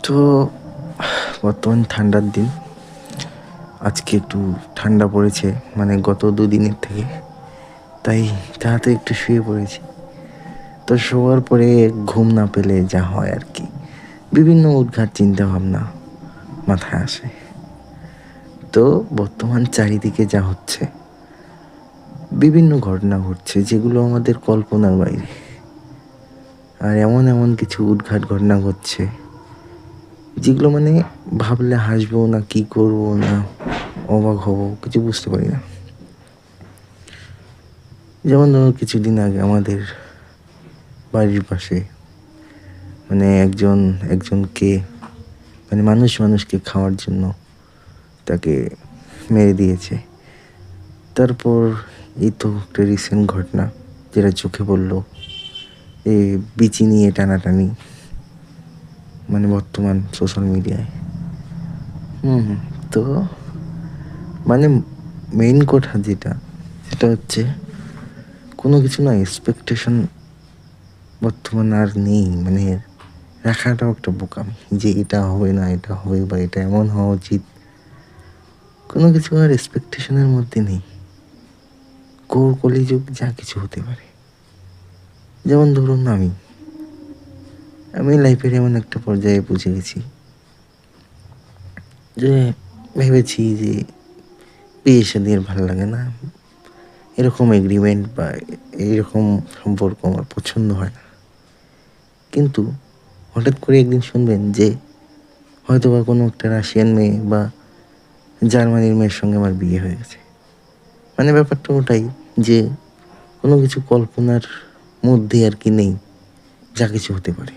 তো বর্তমান ঠান্ডার দিন। আজকে একটু ঠান্ডা পড়েছে, মানে গত দুদিনের থেকে। তাই তাড়াতাড়ি একটু শুয়ে পড়েছি। তো শোয়ার পরে ঘুম না পেলে যা হয় আর কি, বিভিন্ন উদ্ঘাট চিন্তা ভাবনা মাথায় আসে। তো বর্তমান চারিদিকে যা হচ্ছে, বিভিন্ন ঘটনা ঘটছে যেগুলো আমাদের কল্পনার বাইরে। আর এমন এমন কিছু উদ্ঘাট ঘটনা ঘটছে যেগুলো মানে ভাবলে হাসবো না কি করবো না অবাক হব, কিছু বুঝতে পারি না। যেমন ধরো কিছুদিন আগে আমাদের বাড়ির পাশে মানে একজনকে মানে মানুষকে খাওয়ার জন্য তাকে মেরে দিয়েছে। তারপর এই তো একটা রিসেন্ট ঘটনা যেটা চোখে পড়লো, এই বিচি নিয়ে টানাটানি, মানে বর্তমান সোশ্যাল মিডিয়ায়। তো মানে মেইন কথা যেটা, সেটা হচ্ছে কোনো কিছু না এক্সপেকটেশন বর্তমান আর নেই। মানে রাখাটাও একটা বোকামি যে এটা হবে না, এটা হবে বা এটা এমন হওয়া উচিত। কোনো কিছু আর এক্সপেকটেশনের মধ্যে নেই। কলিযুগ যা কিছু হতে পারে। যেমন ধরুন আমি লাইফের এমন একটা পর্যায়ে পৌঁছে গেছি যে ভেবেছি যে বিয়ে শাদী আর ভালো লাগে না, এরকম এগ্রিমেন্ট বা এইরকম সম্পর্ক আমার পছন্দ হয় না। কিন্তু হঠাৎ করে একদিন শুনবেন যে হয়তো বা কোনো একটা রাশিয়ান মেয়ে বা জার্মানির মেয়ের সঙ্গে আমার বিয়ে হয়ে গেছে। মানে ব্যাপারটা ওটাই যে কোনো কিছু কল্পনার মধ্যে আর কি নেই, যা কিছু হতে পারে।